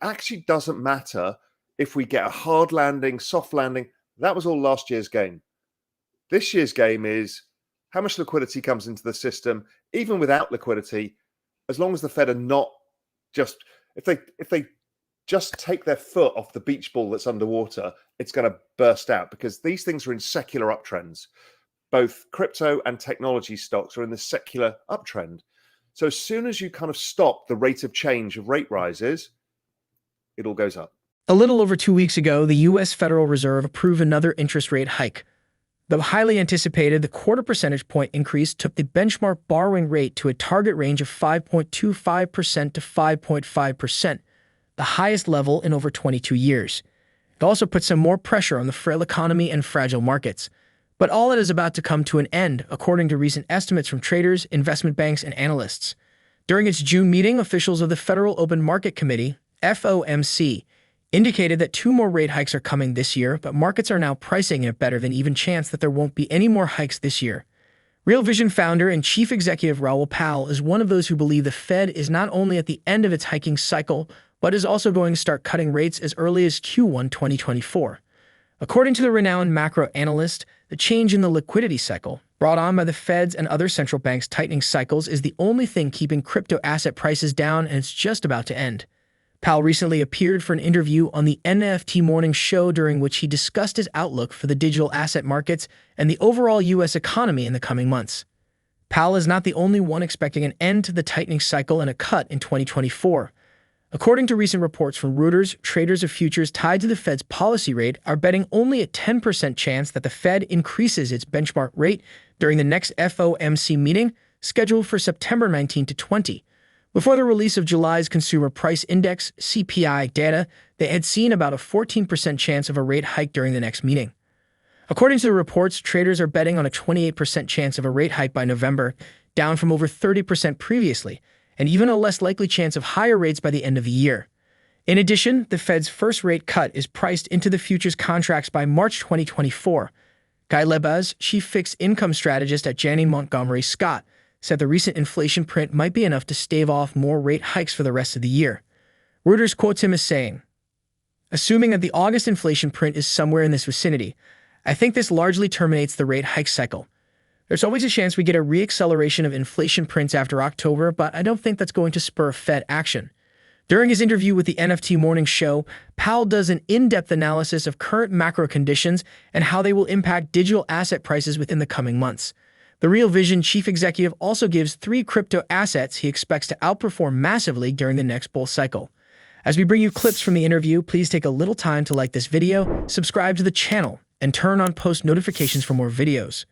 actually doesn't matter if we get a hard landing, soft landing. That was all last year's game. This year's game is how much liquidity comes into the system, even without liquidity, as long as the Fed are not just, if they just take their foot off the beach ball that's underwater, it's going to burst out, because these things are in secular uptrends. Both crypto and technology stocks are in the secular uptrend. So as soon as you kind of stop the rate of change of rate rises, it all goes up. A little over 2 weeks ago, the U.S. Federal Reserve approved another interest rate hike. The highly anticipated, the quarter percentage point increase took the benchmark borrowing rate to a target range of 5.25% to 5.5%, the highest level in over 22 years. It also put some more pressure on the frail economy and fragile markets. But all that is about to come to an end, according to recent estimates from traders, investment banks, and analysts. During its June meeting, officials of the Federal Open Market Committee, FOMC, indicated that 2 more rate hikes are coming this year, but markets are now pricing in a better than even chance that there won't be any more hikes this year. Real Vision founder and chief executive Raoul is one of those who believe the Fed is not only at the end of its hiking cycle, but is also going to start cutting rates as early as Q1 2024. According to the renowned macro analyst, the change in the liquidity cycle, brought on by the Fed's and other central banks' tightening cycles, is the only thing keeping crypto asset prices down, and it's just about to end. Powell recently appeared for an interview on the NFT Morning Show, during which he discussed his outlook for the digital asset markets and the overall U.S. economy in the coming months. Powell is not the only one expecting an end to the tightening cycle and a cut in 2024. According to recent reports from Reuters, traders of futures tied to the Fed's policy rate are betting only a 10% chance that the Fed increases its benchmark rate during the next FOMC meeting, scheduled for September 19 to 20. Before the release of July's Consumer Price Index (CPI) data, they had seen about a 14% chance of a rate hike during the next meeting. According to the reports, traders are betting on a 28% chance of a rate hike by November, down from over 30% previously, and even a less likely chance of higher rates by the end of the year. In addition, the Fed's first rate cut is priced into the futures contracts by March 2024. Guy Lebas, chief fixed income strategist at Janney Montgomery Scott, said the recent inflation print might be enough to stave off more rate hikes for the rest of the year. Reuters quotes him as saying, "Assuming that the August inflation print is somewhere in this vicinity, I think this largely terminates the rate hike cycle. There's always a chance we get a reacceleration of inflation prints after October, but I don't think that's going to spur Fed action." During his interview with the NFT Morning Show, Powell does an in-depth analysis of current macro conditions and how they will impact digital asset prices within the coming months. The Real Vision chief executive also gives 3 crypto assets he expects to outperform massively during the next bull cycle. As we bring you clips from the interview, please take a little time to like this video, subscribe to the channel, and turn on post notifications for more videos.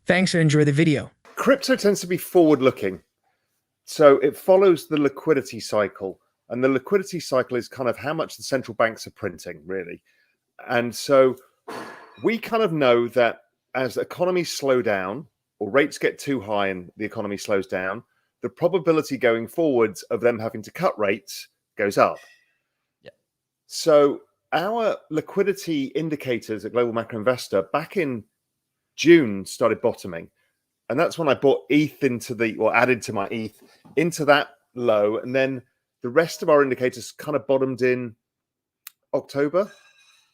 Thanks and enjoy the video. Crypto tends to be forward-looking. So it follows the liquidity cycle. And the liquidity cycle is kind of how much the central banks are printing, really. And so we kind of know that as economies slow down, or rates get too high and the economy slows down, the probability going forwards of them having to cut rates goes up. Yeah. So our liquidity indicators at Global Macro Investor back in June started bottoming. And that's when I bought ETH added to my ETH into that low. And then the rest of our indicators kind of bottomed in October,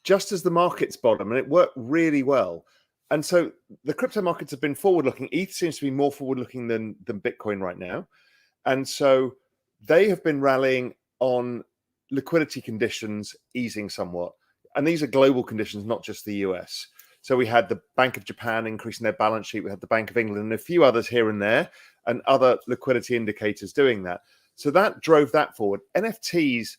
just as the markets bottom, and it worked really well. And so the crypto markets have been forward-looking. ETH seems to be more forward-looking than Bitcoin right now. And so they have been rallying on liquidity conditions easing somewhat. And these are global conditions, not just the US. So we had the Bank of Japan increasing their balance sheet. We had the Bank of England and a few others here and there, and other liquidity indicators doing that. So that drove that forward. NFTs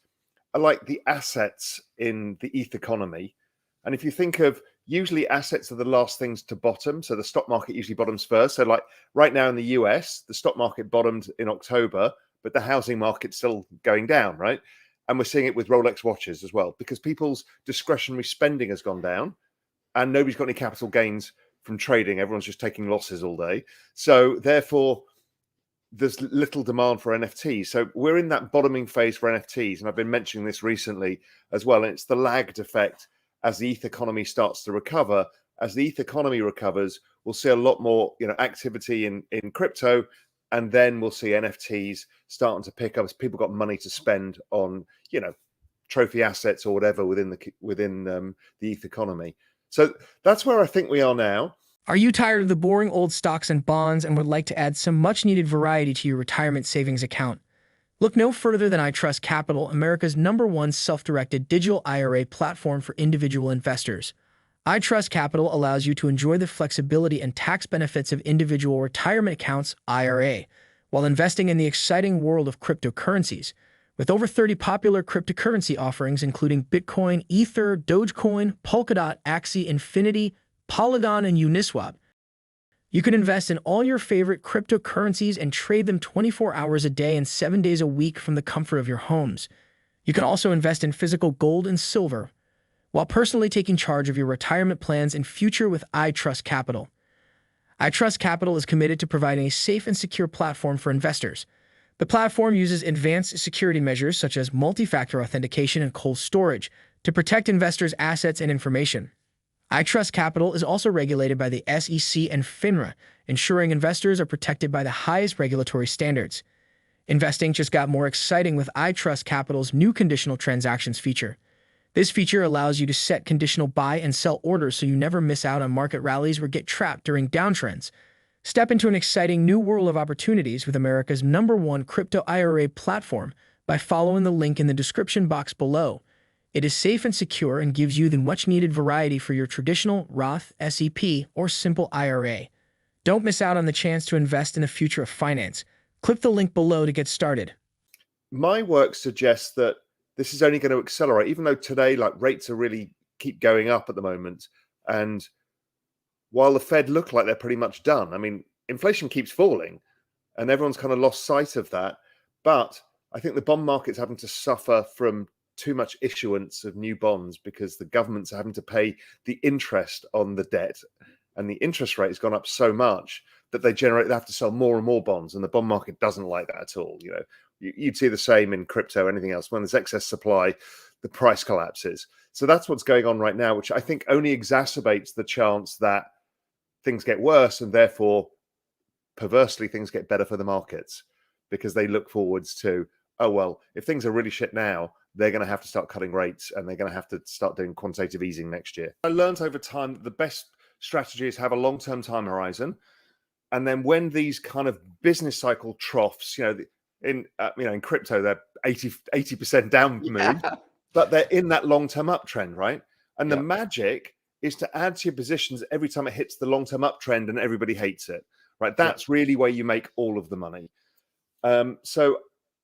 are like the assets in the ETH economy. And if you think of, usually assets are the last things to bottom. So the stock market usually bottoms first. So like right now in the US, the stock market bottomed in October, but the housing market's still going down, right? And we're seeing it with Rolex watches as well, because people's discretionary spending has gone down and nobody's got any capital gains from trading. Everyone's just taking losses all day. So therefore, there's little demand for NFTs. So we're in that bottoming phase for NFTs. And I've been mentioning this recently as well. And it's the lagged effect as the ETH economy starts to recover. As the ETH economy recovers, we'll see a lot more, activity in crypto, and then we'll see NFTs starting to pick up as people got money to spend on, trophy assets or whatever within the ETH economy. So that's where I think we are now. Are you tired of the boring old stocks and bonds and would like to add some much-needed variety to your retirement savings account? Look no further than iTrust Capital, America's #1 self-directed digital IRA platform for individual investors. iTrust Capital allows you to enjoy the flexibility and tax benefits of individual retirement accounts (IRA) while investing in the exciting world of cryptocurrencies. With over 30 popular cryptocurrency offerings including Bitcoin, Ether, Dogecoin, Polkadot, Axie Infinity, Polygon, and Uniswap, you can invest in all your favorite cryptocurrencies and trade them 24 hours a day and 7 days a week from the comfort of your homes. You can also invest in physical gold and silver, while personally taking charge of your retirement plans and future with iTrust Capital. iTrust Capital is committed to providing a safe and secure platform for investors. The platform uses advanced security measures such as multi-factor authentication and cold storage to protect investors' assets and information. iTrust Capital is also regulated by the SEC and FINRA, ensuring investors are protected by the highest regulatory standards. Investing just got more exciting with iTrust Capital's new conditional transactions feature. This feature allows you to set conditional buy and sell orders so you never miss out on market rallies or get trapped during downtrends. Step into an exciting new world of opportunities with America's #1 crypto IRA platform by following the link in the description box below. It is safe and secure and gives you the much-needed variety for your traditional Roth, SEP, or simple IRA. Don't miss out on the chance to invest in the future of finance. Click the link below to get started. My work suggests that this is only going to accelerate, even though today, like, rates are really keep going up at the moment. And while the Fed look like they're pretty much done, I mean, inflation keeps falling and everyone's kind of lost sight of that. But I think the bond market's having to suffer from too much issuance of new bonds because the government's having to pay the interest on the debt, and the interest rate has gone up so much that they have to sell more and more bonds, and the bond market doesn't like that at all. You know, you'd see the same in crypto, anything else. When there's excess supply, the price collapses. So that's what's going on right now, which I think only exacerbates the chance that things get worse, and therefore, perversely, things get better for the markets because they look forwards to, oh, well, if things are really shit now, they're going to have to start cutting rates and they're going to have to start doing quantitative easing next year. I learned over time that the best strategy is have a long-term time horizon. And then when these kind of business cycle troughs, in crypto, they're 80% down move, but they're in that long-term uptrend, right? And the magic is to add to your positions every time it hits the long-term uptrend and everybody hates it, right? That's really where you make all of the money. So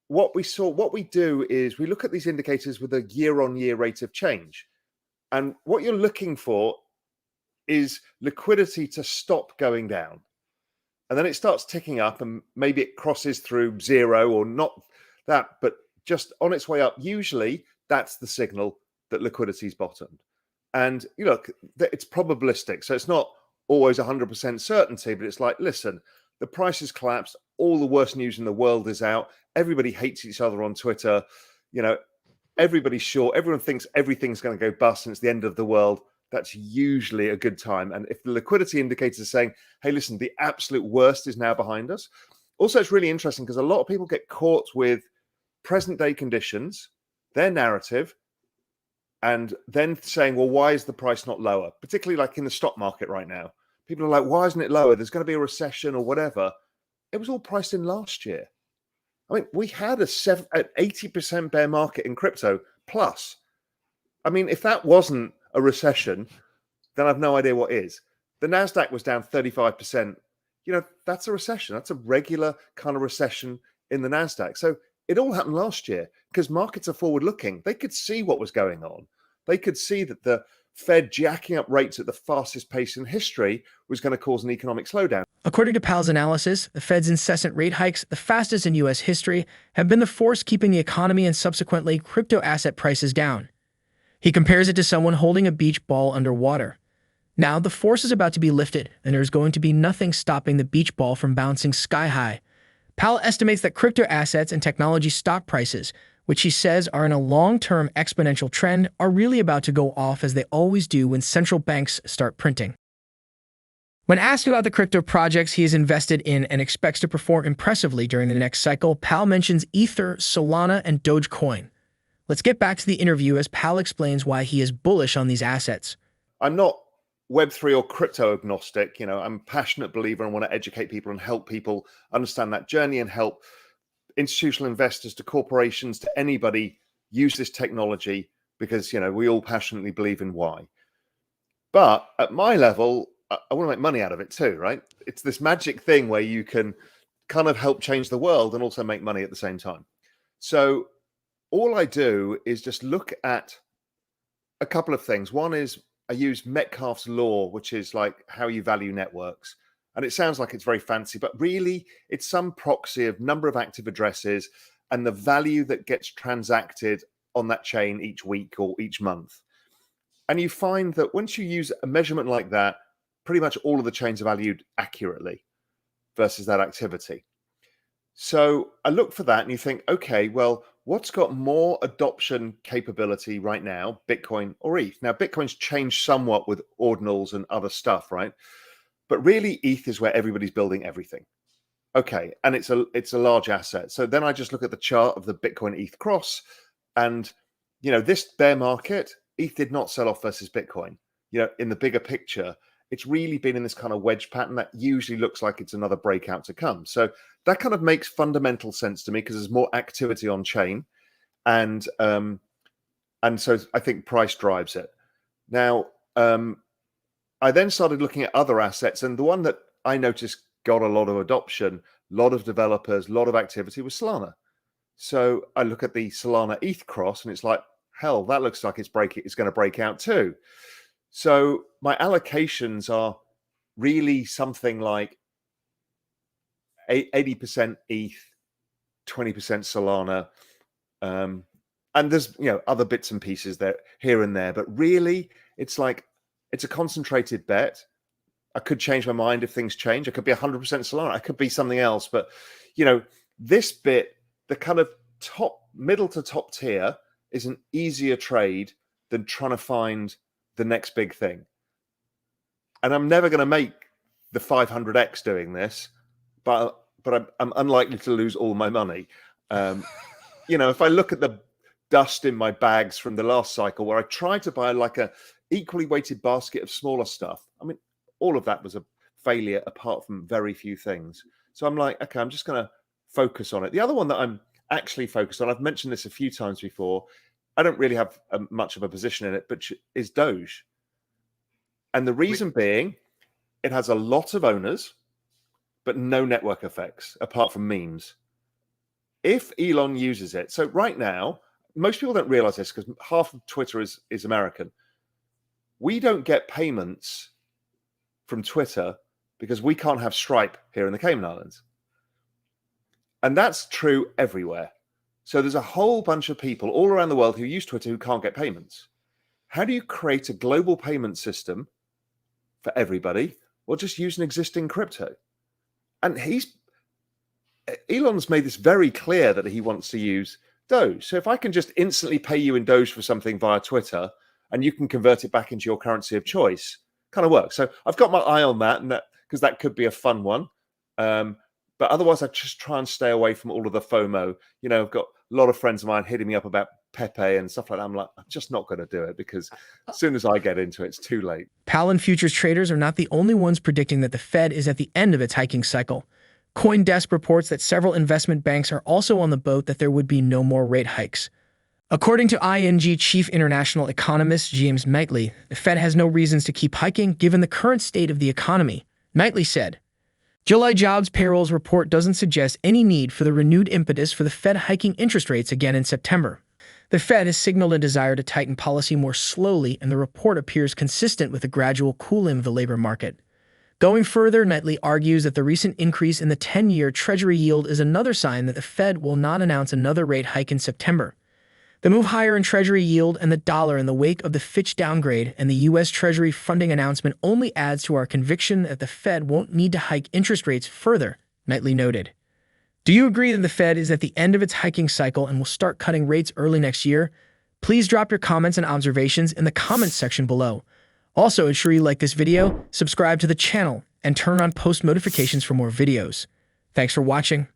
what we do is we look at these indicators with a year-on-year rate of change. And what you're looking for is liquidity to stop going down. And then it starts ticking up and maybe it crosses through zero or not that, but just on its way up. Usually that's the signal that liquidity's bottomed. And you look, it's probabilistic. So it's not always 100% certainty, but it's like, listen, the price has collapsed. All the worst news in the world is out. Everybody hates each other on Twitter. Everybody's short. Everyone thinks everything's going to go bust and it's the end of the world. That's usually a good time. And if the liquidity indicators are saying, hey, listen, the absolute worst is now behind us. Also, it's really interesting because a lot of people get caught with present day conditions, their narrative, and then saying, well, why is the price not lower? Particularly like in the stock market right now. People are like, why isn't it lower? There's going to be a recession or whatever. It was all priced in last year. I mean, we had an 80% bear market in crypto plus. I mean, if that wasn't a recession, then I've no idea what is. The NASDAQ was down 35%. That's a recession. That's a regular kind of recession in the NASDAQ. So it all happened last year because markets are forward looking. They could see what was going on. They could see that the Fed jacking up rates at the fastest pace in history was going to cause an economic slowdown. According to Powell's analysis, the Fed's incessant rate hikes, the fastest in U.S. history, have been the force keeping the economy and subsequently crypto asset prices down. He compares it to someone holding a beach ball underwater. Now, the force is about to be lifted, and there's going to be nothing stopping the beach ball from bouncing sky high. Powell estimates that crypto assets and technology stock prices, which he says are in a long-term exponential trend, are really about to go off as they always do when central banks start printing. When asked about the crypto projects he is invested in and expects to perform impressively during the next cycle, Powell mentions Ether, Solana, and Dogecoin. Let's get back to the interview as Pal explains why he is bullish on these assets. I'm not Web3 or crypto agnostic. I'm a passionate believer and want to educate people and help people understand that journey and help institutional investors to corporations to anybody use this technology because, we all passionately believe in why. But at my level, I want to make money out of it too, right? It's this magic thing where you can kind of help change the world and also make money at the same time. So all I do is just look at a couple of things. One is I use Metcalfe's law, which is like how you value networks. And it sounds like it's very fancy, but really it's some proxy of number of active addresses and the value that gets transacted on that chain each week or each month. And you find that once you use a measurement like that, pretty much all of the chains are valued accurately versus that activity. So I look for that and you think, okay, well, what's got more adoption capability right now, Bitcoin or ETH? Now, Bitcoin's changed somewhat with ordinals and other stuff, right? But really, ETH is where everybody's building everything. Okay, and it's a large asset. So then I just look at the chart of the Bitcoin ETH cross, and this bear market, ETH did not sell off versus Bitcoin. In the bigger picture, it's really been in this kind of wedge pattern that usually looks like it's another breakout to come. So that kind of makes fundamental sense to me because there's more activity on chain, and so I think price drives it. Now, I then started looking at other assets, and the one that I noticed got a lot of adoption, a lot of developers, a lot of activity was Solana. So I look at the Solana ETH cross, and it's like, hell, that looks like it's going to break out too. So my allocations are really something like 80% ETH, 20% Solana, and there's other bits and pieces there here and there, but really it's a concentrated bet. I could change my mind if things change. I could be 100% Solana. I could be something else, but this bit, the kind of middle to top tier, is an easier trade than trying to find the next big thing. And I'm never going to make the 500x doing this, but I'm unlikely to lose all my money. If I look at the dust in my bags from the last cycle where I tried to buy like a equally weighted basket of smaller stuff, I mean, all of that was a failure apart from very few things. So I'm like, okay, I'm just going to focus on it. The other one that I'm actually focused on, I've mentioned this a few times before, I don't really have much of a position in it, but is Doge. And the reason being, it has a lot of owners, but no network effects apart from memes. If Elon uses it, so right now, most people don't realize this because half of Twitter is American. We don't get payments from Twitter because we can't have Stripe here in the Cayman Islands. And that's true everywhere. So there's a whole bunch of people all around the world who use Twitter who can't get payments. How do you create a global payment system for everybody? Well, just use an existing crypto. And Elon's made this very clear that he wants to use Doge. So if I can just instantly pay you in Doge for something via Twitter and you can convert it back into your currency of choice, kind of works. So I've got my eye on that, and because that could be a fun one. But otherwise, I just try and stay away from all of the FOMO. I've got a lot of friends of mine hitting me up about Pepe and stuff like that. I'm like, I'm just not going to do it because as soon as I get into it, it's too late. Pal and futures traders are not the only ones predicting that the Fed is at the end of its hiking cycle. CoinDesk reports that several investment banks are also on the boat that there would be no more rate hikes. According to ING chief international economist James Knightley, the Fed has no reasons to keep hiking given the current state of the economy. Knightley said, July jobs payrolls report doesn't suggest any need for the renewed impetus for the Fed hiking interest rates again in September. The Fed has signaled a desire to tighten policy more slowly, and the report appears consistent with a gradual cooling of the labor market. Going further, Knightley argues that the recent increase in the 10-year Treasury yield is another sign that the Fed will not announce another rate hike in September. The move higher in Treasury yield and the dollar in the wake of the Fitch downgrade and the U.S. Treasury funding announcement only adds to our conviction that the Fed won't need to hike interest rates further, Knightley noted. Do you agree that the Fed is at the end of its hiking cycle and will start cutting rates early next year? Please drop your comments and observations in the comments section below. Also, ensure you like this video, subscribe to the channel, and turn on post notifications for more videos. Thanks for watching.